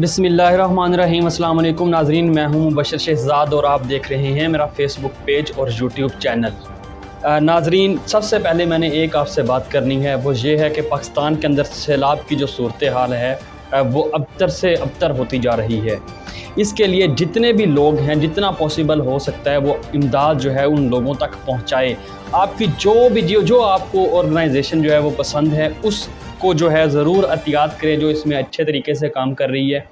बिस्मिल्लाहिर्रहमानिर्रहीम। अस्सलाम वालेकुम नाज़रीन, मैं हूं मुबशर शहज़ाद और आप देख रहे हैं मेरा फ़ेसबुक पेज और यूट्यूब चैनल। नाज़रीन, सबसे पहले मैंने एक आपसे बात करनी है, वो ये है कि पाकिस्तान के अंदर सैलाब की जो सूरत हाल है वो अबतर से अबतर होती जा रही है। इसके लिए जितने भी लोग हैं, जितना पॉसिबल हो सकता है वो इमदाद जो है उन लोगों तक पहुँचाए। आपकी जो आपको ऑर्गेनाइजेशन जो है वो पसंद है उसको जो है ज़रूर एहतियात करें, जो इसमें अच्छे तरीके से काम कर रही है।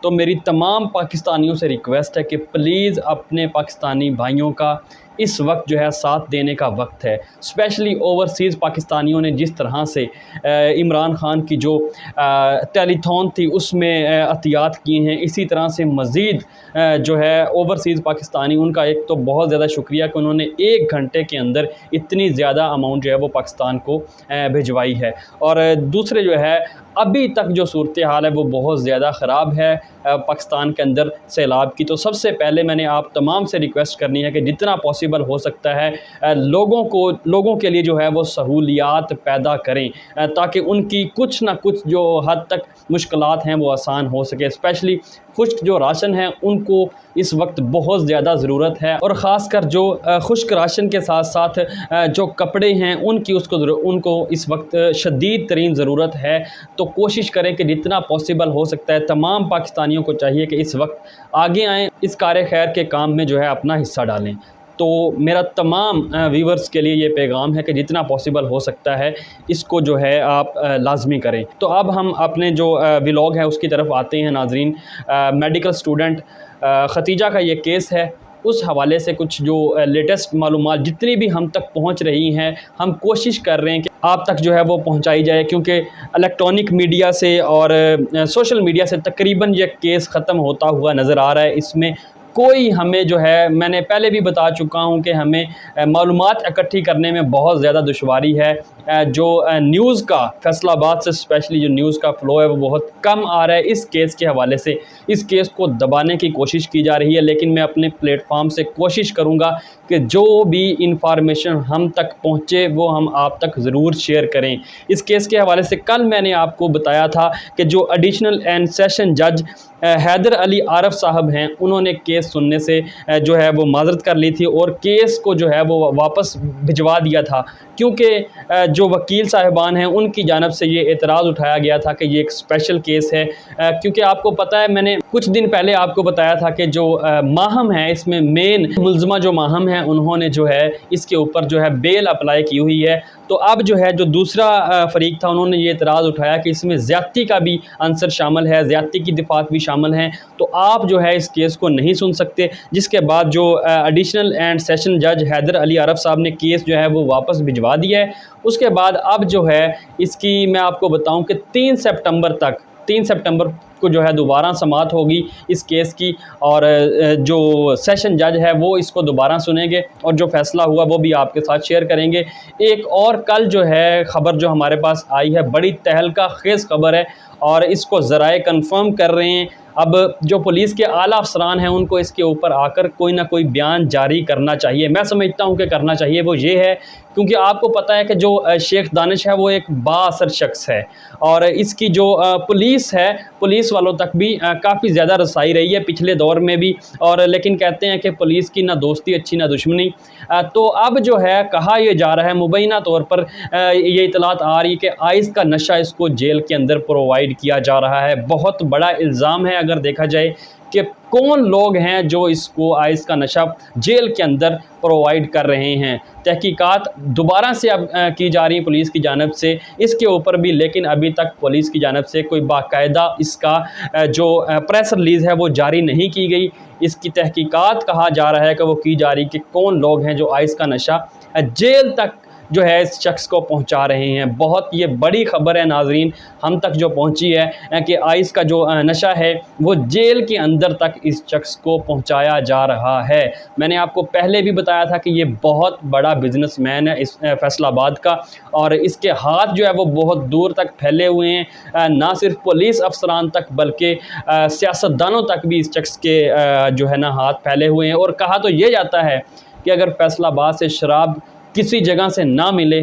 तो मेरी तमाम पाकिस्तानियों से रिक्वेस्ट है कि प्लीज़ अपने पाकिस्तानी भाइयों का इस वक्त जो है साथ देने का वक्त है। स्पेशली ओवरसीज़ पाकिस्तानियों ने जिस तरह से इमरान ख़ान की जो टेलीथॉन थी उसमें एहतियात किए हैं, इसी तरह से मज़ीद जो है ओवरसीज़ पाकिस्तानी, उनका एक तो बहुत ज़्यादा शुक्रिया कि उन्होंने 1 घंटे के अंदर इतनी ज़्यादा अमाउंट जो है वो पाकिस्तान को भिजवाई है। और दूसरे जो है अभी तक जो सूरत हाल है वो बहुत ज़्यादा ख़राब है पाकिस्तान के अंदर सैलाब की। तो सबसे पहले मैंने आप तमाम से रिक्वेस्ट करनी है कि जितना पॉसिबल हो सकता है लोगों के लिए जो है वो सहूलियात पैदा करें ताकि उनकी कुछ ना कुछ जो हद तक मुश्किलात हैं वो आसान हो सके। स्पेशली खुश्क जो राशन है उनको इस वक्त बहुत ज़्यादा ज़रूरत है, और ख़ासकर जो खुश्क राशन के साथ साथ जो कपड़े हैं उनको इस वक्त शदीद तरीन ज़रूरत है। तो कोशिश करें कि जितना पॉसिबल हो सकता है तमाम पाकिस्तानियों को चाहिए कि इस वक्त आगे आएँ, इस कार्य खैर के काम में जो है अपना हिस्सा डालें। तो मेरा तमाम व्यूवर्स के लिए ये पैगाम है कि जितना पॉसिबल हो सकता है इसको जो है आप लाजमी करें। तो अब हम अपने जो व्लॉग है उसकी तरफ आते हैं नाजरीन। मेडिकल स्टूडेंट खतीजा का ये केस है, उस हवाले से कुछ जो लेटेस्ट मालूमात जितनी भी हम तक पहुंच रही हैं हम कोशिश कर रहे हैं कि आप तक जो है वो पहुंचाई जाए, क्योंकि इलेक्ट्रॉनिक मीडिया से और सोशल मीडिया से तकरीबन ये केस ख़त्म होता हुआ नज़र आ रहा है। इसमें कोई हमें जो है, मैंने पहले भी बता चुका हूं कि हमें मालूमात इकट्ठी करने में बहुत ज़्यादा दुश्वारी है। जो न्यूज़ का फैसलाबाद से स्पेशली जो न्यूज़ का फ़्लो है वो बहुत कम आ रहा है। इस केस के हवाले से इस केस को दबाने की कोशिश की जा रही है, लेकिन मैं अपने प्लेटफॉर्म से कोशिश करूँगा कि जो भी इंफॉर्मेशन हम तक पहुँचे वो हम आप तक ज़रूर शेयर करें। इस केस के हवाले से कल मैंने आपको बताया था कि जो एडिशनल एंड सेशन जज हैदर अली आरफ साहब हैं, उन्होंने केस सुनने से जो है वो माज़रत कर ली थी और केस को जो है वो वापस भिजवा दिया था, क्योंकि जो वकील साहिबान हैं उनकी जानिब से ये एतराज़ उठाया गया था कि ये एक स्पेशल केस है। क्योंकि आपको पता है, मैंने कुछ दिन पहले आपको बताया था कि जो माहम है, इसमें मेन मुलज़मा जो माहम है उन्होंने जो है इसके ऊपर जो है बेल अप्लाई की हुई है। तो अब जो है जो दूसरा फरीक था उन्होंने ये एतराज़ उठाया कि इसमें ज़्यादती का भी अंसर शामिल है, ज़्यादती की दिफात भी शामिल हैं, तो आप जो है इस केस को नहीं सुन सकते। जिसके बाद जो एडिशनल एंड सेशन जज हैदर अली आरफ साहब ने केस जो है वो वापस भिजवा दिया है। उसके बाद अब जो है इसकी मैं आपको बताऊं कि 3 सितंबर को जो है दोबारा समाअत होगी इस केस की, और जो सेशन जज है वो इसको दोबारा सुनेंगे और जो फ़ैसला हुआ वो भी आपके साथ शेयर करेंगे। एक और कल जो है ख़बर जो हमारे पास आई है, बड़ी तहलका खेज़ ख़बर है और इसको ज़राए कन्फर्म कर रहे हैं। अब जो पुलिस के आला अफसरान हैं उनको इसके ऊपर आकर कोई ना कोई बयान जारी करना चाहिए। मैं समझता हूं कि करना चाहिए। वो ये है क्योंकि आपको पता है कि जो शेख दानिश है वो एक बाअसर शख्स है और इसकी जो पुलिस है, पुलिस वालों तक भी काफ़ी ज़्यादा रसाई रही है पिछले दौर में भी, और लेकिन कहते हैं कि पुलिस की ना दोस्ती अच्छी ना दुश्मनी। तो अब जो है कहा यह जा रहा है, मुबैना तौर पर ये इतलात आ रही है कि आइस का नशा इसको जेल के अंदर प्रोवाइड किया जा रहा है। बहुत बड़ा इल्ज़ाम है अगर देखा जाए कि कौन लोग हैं जो इसको आइस का नशा जेल के अंदर प्रोवाइड कर रहे हैं। तहकीकात दोबारा से अब की जा रही है पुलिस की जानिब से इसके ऊपर भी, लेकिन अभी तक पुलिस की जानिब से कोई बाकायदा इसका जो प्रेस रिलीज़ है वो जारी नहीं की गई। इसकी तहकीकात कहा जा रहा है कि वो की जा रही कि कौन लोग हैं जो आइस का नशा जेल तक जो है इस शख्स को पहुंचा रहे हैं। बहुत ये बड़ी ख़बर है नाजरीन, हम तक जो पहुंची है कि आइस का जो नशा है वो जेल के अंदर तक इस शख्स को पहुंचाया जा रहा है। मैंने आपको पहले भी बताया था कि ये बहुत बड़ा बिजनेसमैन है इस फैसलाबाद का, और इसके हाथ जो है वो बहुत दूर तक फैले हुए हैं। ना सिर्फ पुलिस अफसरान तक बल्कि सियासतदानों तक भी इस शख्स के जो है ना हाथ फैले हुए हैं। और कहा तो ये जाता है कि अगर फैसलाबाद से शराब किसी जगह से ना मिले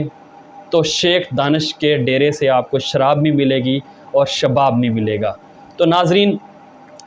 तो शेख दानिश के डेरे से आपको शराब भी मिलेगी और शबाब भी मिलेगा। तो नाजरीन,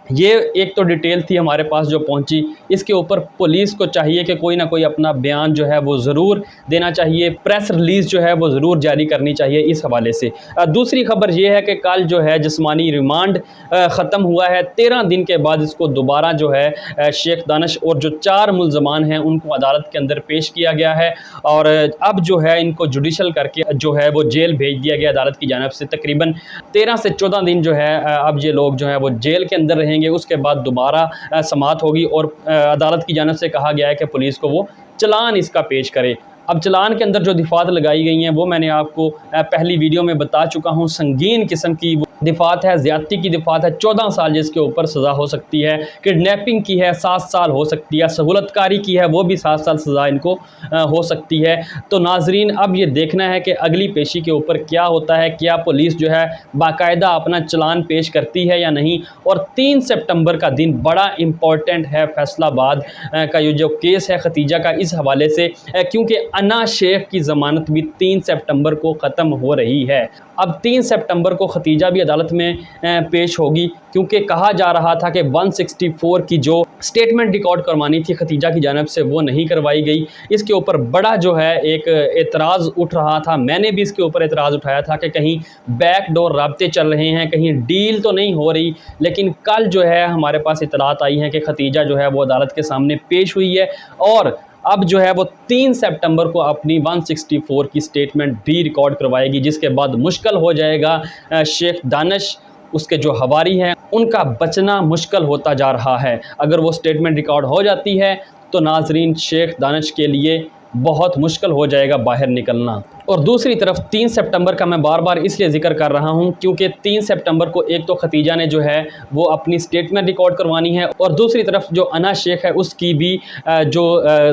ये एक तो डिटेल थी हमारे पास जो पहुंची। इसके ऊपर पुलिस को चाहिए कि कोई ना कोई अपना बयान जो है वो ज़रूर देना चाहिए, प्रेस रिलीज़ जो है वो ज़रूर जारी करनी चाहिए इस हवाले से। दूसरी खबर ये है कि कल जो है जिस्मानी रिमांड ख़त्म हुआ है। 13 दिन के बाद इसको दोबारा जो है शेख दानिश और जो 4 मुल्ज़मान हैं उनको अदालत के अंदर पेश किया गया है और अब जो है इनको जुडिशल करके जो है वो जेल भेज दिया गया अदालत की जानिब से। तकरीबन 13 से 14 दिन जो है अब ये लोग जो है वो जेल के अंदर रहेंगे। उसके बाद दोबारा समाअत होगी और अदालत की जानिब से कहा गया है कि पुलिस को वो चलान इसका पेश करे। अब चलान के अंदर जो दिफात लगाई गई हैं वो मैंने आपको पहली वीडियो में बता चुका हूँ। संगीन किस्म की दिफात है, ज़्यादती की दिफात है, 14 साल जिसके ऊपर सज़ा हो सकती है, किडनैपिंग की है 7 साल हो सकती है, सहूलतकारी की है वो भी 7 साल सज़ा इनको हो सकती है। तो नाजरीन अब ये देखना है कि अगली पेशी के ऊपर क्या होता है, क्या पुलिस जो है बाकायदा अपना चलान पेश करती है या नहीं। और 3 सितंबर का दिन बड़ा इम्पॉर्टेंट है फैसलाबाद का ये जो केस है खतीजा का इस हवाले से, क्योंकि अना शेख की ज़मानत भी 3 सितंबर को ख़त्म हो रही है। अब 3 सितंबर को खतीजा भी अदालत में पेश होगी, क्योंकि कहा जा रहा था कि 164 की जो स्टेटमेंट रिकॉर्ड करवानी थी खतीजा की जानिब से वो नहीं करवाई गई। इसके ऊपर बड़ा जो है एक एतराज़ उठ रहा था। मैंने भी इसके ऊपर एतराज़ उठाया था कि कहीं बैकडोर राब्ते चल रहे हैं, कहीं डील तो नहीं हो रही। लेकिन कल जो है हमारे पास इतलात आई हैं कि खतीजा जो है वो अदालत के सामने पेश हुई है और अब जो है वो 3 सितंबर को अपनी 164 की स्टेटमेंट भी रिकॉर्ड करवाएगी, जिसके बाद मुश्किल हो जाएगा शेख दानिश, उसके जो हवारी हैं उनका बचना मुश्किल होता जा रहा है। अगर वो स्टेटमेंट रिकॉर्ड हो जाती है तो नाजरीन शेख दानिश के लिए बहुत मुश्किल हो जाएगा बाहर निकलना। और दूसरी तरफ 3 सितंबर का मैं बार बार इसलिए ज़िक्र कर रहा हूं क्योंकि 3 सितंबर को एक तो खतीजा ने जो है वो अपनी स्टेटमेंट रिकॉर्ड करवानी है और दूसरी तरफ जो अना शेख है उसकी भी जो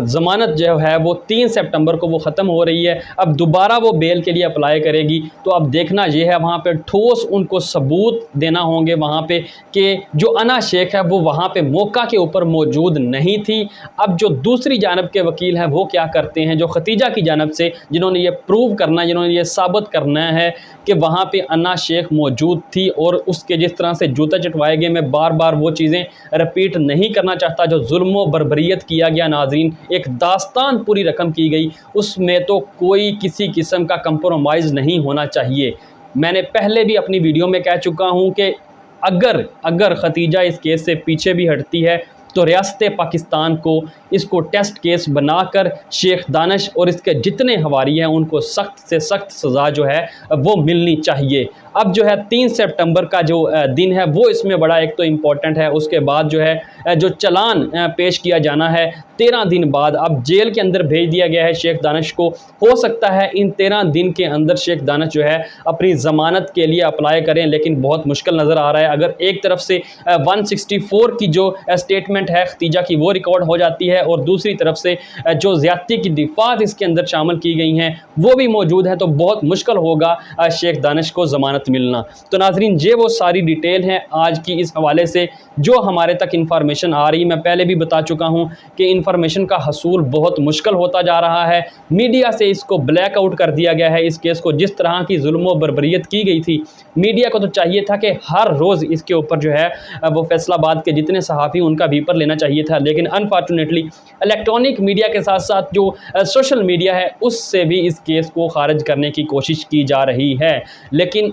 ज़मानत जो है वो 3 सितंबर को वो ख़त्म हो रही है। अब दोबारा वो बेल के लिए अप्लाई करेगी तो अब देखना ये है वहाँ पे ठोस उनको सबूत देना होंगे वहाँ पे कि जो अना शेख है वो वहाँ पे मौका के ऊपर मौजूद नहीं थी। अब जो दूसरी जानब के वकील हैं वो क्या करते हैं, जो खतीजा की जानब से जिन्होंने ये प्रूव करना, जिन्होंने ये साबित करना है कि वहाँ पे अन्ना शेख मौजूद थी और उसके जिस तरह से जूते चटवाए गए, मैं बार बार वो चीज़ें रिपीट नहीं करना चाहता जो जुल्म व बर्बरियत किया गया। नाज़रीन एक दास्तान पूरी रकम की गई, उसमें तो कोई किसी किस्म का कंप्रोमाइज़ नहीं होना चाहिए। मैंने पहले भी अपनी वीडियो में कह चुका हूँ कि अगर खतीजा इस केस से पीछे भी हटती है तो रियासत पाकिस्तान को इसको टेस्ट केस बनाकर शेख दानिश और इसके जितने हवारी हैं उनको सख्त से सख्त सज़ा जो है वो मिलनी चाहिए। अब जो है 3 सितंबर का जो दिन है वो इसमें बड़ा एक तो इम्पॉर्टेंट है। उसके बाद जो है जो चलान पेश किया जाना है 13 दिन बाद, अब जेल के अंदर भेज दिया गया है शेख दानिश को। हो सकता है इन 13 दिन के अंदर शेख दानिश जो है अपनी ज़मानत के लिए अप्लाई करें, लेकिन बहुत मुश्किल नज़र आ रहा है। अगर एक तरफ से 164 की जो स्टेटमेंट है खतीजा की वो रिकॉर्ड हो जाती है और दूसरी तरफ से जो ज़्यादती की दिफात इसके अंदर शामिल की गई हैं वो भी मौजूद है, तो बहुत मुश्किल होगा शेख दानिश को ज़मानत मिलना। तो नाजरीन ये वो सारी डिटेल हैं आज की इस हवाले से जो हमारे तक इंफॉर्मेशन आ रही। मैं पहले भी बता चुका हूं कि इंफॉर्मेशन का हसूल बहुत मुश्किल होता जा रहा है। मीडिया से इसको ब्लैक आउट कर दिया गया है। इस केस को जिस तरह की जुल्म बर्बरियत की गई थी, मीडिया को तो चाहिए था कि हर रोज़ इसके ऊपर जो है वो फैसलाबाद के जितने सहाफ़ी उनका पेपर लेना चाहिए था, लेकिन अनफॉर्चुनेटली इलेक्ट्रॉनिक मीडिया के साथ साथ जो सोशल मीडिया है उससे भी इस केस को खारिज करने की कोशिश की जा रही है। लेकिन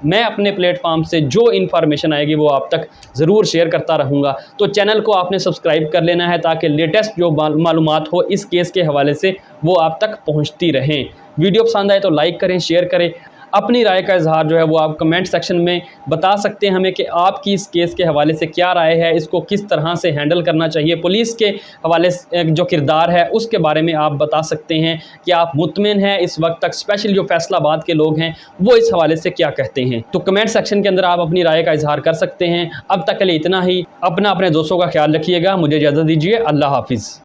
मैं अपने प्लेटफॉर्म से जो इन्फॉर्मेशन आएगी वो आप तक ज़रूर शेयर करता रहूँगा। तो चैनल को आपने सब्सक्राइब कर लेना है ताकि लेटेस्ट जो मालूमात हो इस केस के हवाले से वो आप तक पहुँचती रहें। वीडियो पसंद आए तो लाइक करें, शेयर करें। अपनी राय का इजहार जो है वो आप कमेंट सेक्शन में बता सकते हैं हमें कि आपकी इस केस के हवाले से क्या राय है, इसको किस तरह से हैंडल करना चाहिए। पुलिस के हवाले से जो किरदार है उसके बारे में आप बता सकते हैं कि आप मुतमिन हैं इस वक्त तक, स्पेशल जो फैसलाबाद के लोग हैं वो इस हवाले से क्या कहते हैं। तो कमेंट सेक्शन के अंदर आप अपनी राय का इजहार कर सकते हैं। अब तक के लिए इतना ही। अपने दोस्तों का ख्याल रखिएगा। मुझे इजाज़त दीजिए। अल्लाह हाफिज़।